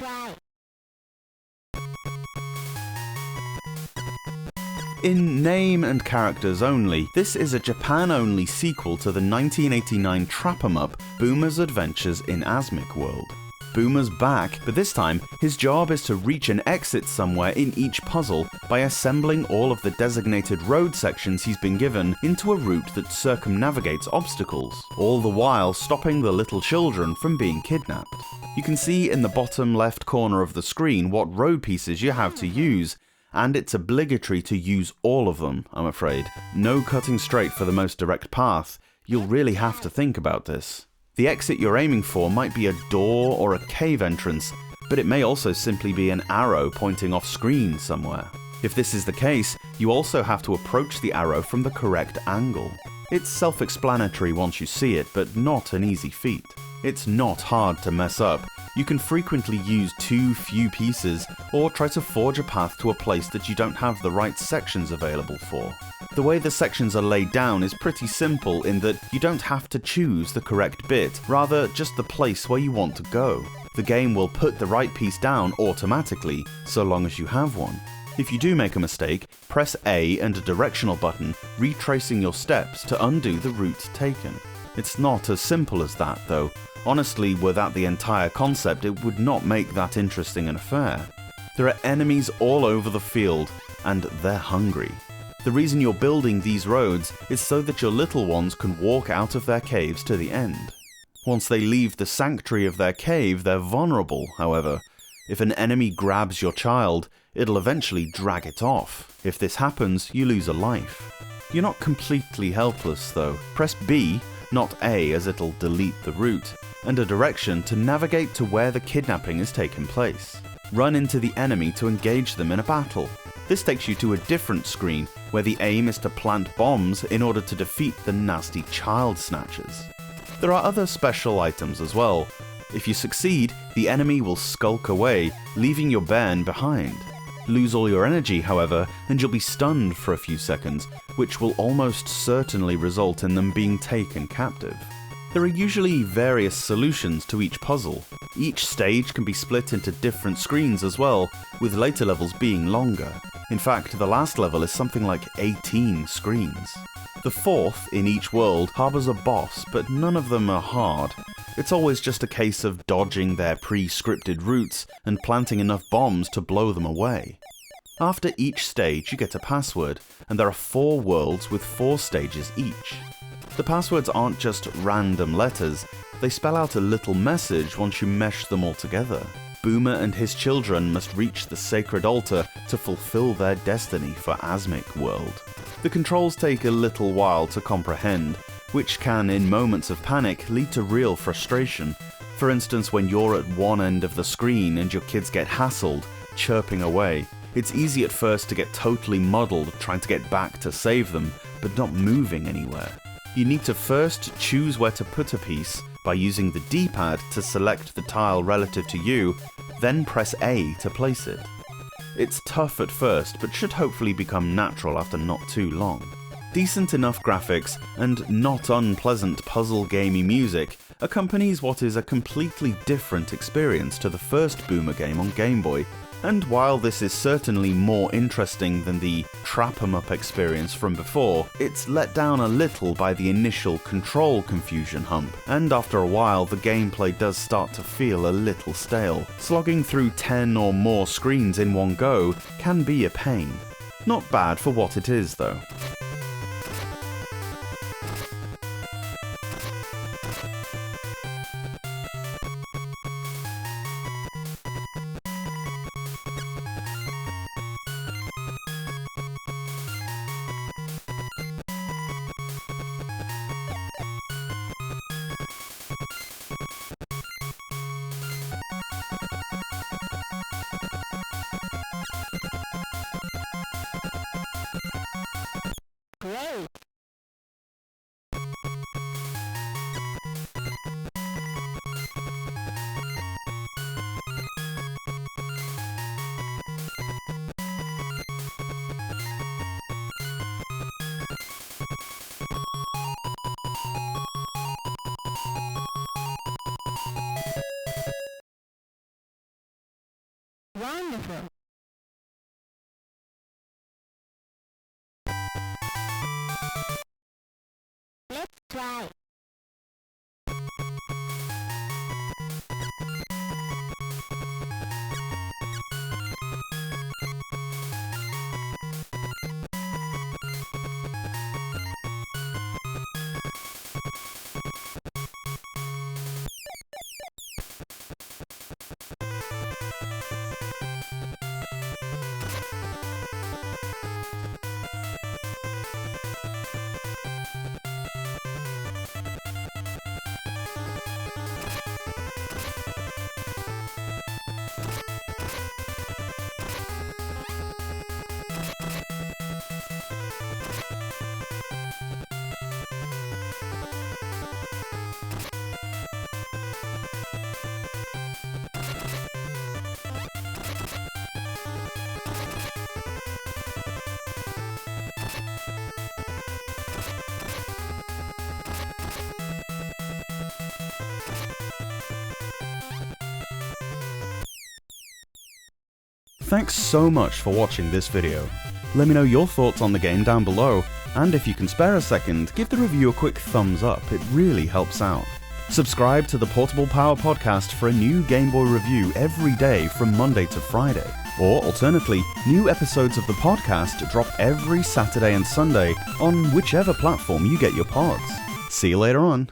try. In name and characters only, this is a Japan-only sequel to the 1989 trap-em-up Boomer's Adventures in Asmik World. Boomer's back, but this time, his job is to reach an exit somewhere in each puzzle by assembling all of the designated road sections he's been given into a route that circumnavigates obstacles, all the while stopping the little children from being kidnapped. You can see in the bottom left corner of the screen what road pieces you have to use, and it's obligatory to use all of them, I'm afraid. No cutting straight for the most direct path. You'll really have to think about this. The exit you're aiming for might be a door or a cave entrance, but it may also simply be an arrow pointing off screen somewhere. If this is the case, you also have to approach the arrow from the correct angle. It's self-explanatory once you see it, but not an easy feat. It's not hard to mess up. You can frequently use too few pieces, or try to forge a path to a place that you don't have the right sections available for. The way the sections are laid down is pretty simple in that you don't have to choose the correct bit, rather just the place where you want to go. The game will put the right piece down automatically, so long as you have one. If you do make a mistake, press A and a directional button, retracing your steps to undo the route taken. It's not as simple as that though. Honestly, without the entire concept, it would not make that interesting an affair. There are enemies all over the field, and they're hungry. The reason you're building these roads is so that your little ones can walk out of their caves to the end. Once they leave the sanctuary of their cave, they're vulnerable, however. If an enemy grabs your child, it'll eventually drag it off. If this happens, you lose a life. You're not completely helpless though. Press B, not A, as it'll delete the route, and a direction to navigate to where the kidnapping is taking place. Run into the enemy to engage them in a battle. This takes you to a different screen, where the aim is to plant bombs in order to defeat the nasty child snatchers. There are other special items as well. If you succeed, the enemy will skulk away, leaving your bairn behind. Lose all your energy, however, and you'll be stunned for a few seconds, which will almost certainly result in them being taken captive. There are usually various solutions to each puzzle. Each stage can be split into different screens as well, with later levels being longer. In fact, the last level is something like 18 screens. The fourth in each world harbours a boss, but none of them are hard. It's always just a case of dodging their pre-scripted routes and planting enough bombs to blow them away. After each stage you get a password, and there are 4 worlds with 4 stages each. The passwords aren't just random letters, they spell out a little message once you mesh them all together. Boomer and his children must reach the sacred altar to fulfill their destiny for Asmik World. The controls take a little while to comprehend, which can, in moments of panic, lead to real frustration. For instance, when you're at one end of the screen and your kids get hassled, chirping away. It's easy at first to get totally muddled trying to get back to save them, but not moving anywhere. You need to first choose where to put a piece by using the D-pad to select the tile relative to you, then press A to place it. It's tough at first, but should hopefully become natural after not too long. Decent enough graphics and not unpleasant puzzle-gamey music accompanies what is a completely different experience to the first Boomer game on Game Boy, and while this is certainly more interesting than the trap-em-up experience from before, it's let down a little by the initial control confusion hump, and after a while the gameplay does start to feel a little stale. Slogging through 10 or more screens in one go can be a pain. Not bad for what it is though. Great! careful. Let's try. Thanks so much for watching this video. Let me know your thoughts on the game down below, and if you can spare a second, give the review a quick thumbs up, it really helps out. Subscribe to the Portable Power Podcast for a new Game Boy review every day from Monday to Friday. Or alternately, new episodes of the podcast drop every Saturday and Sunday on whichever platform you get your pods. See you later on.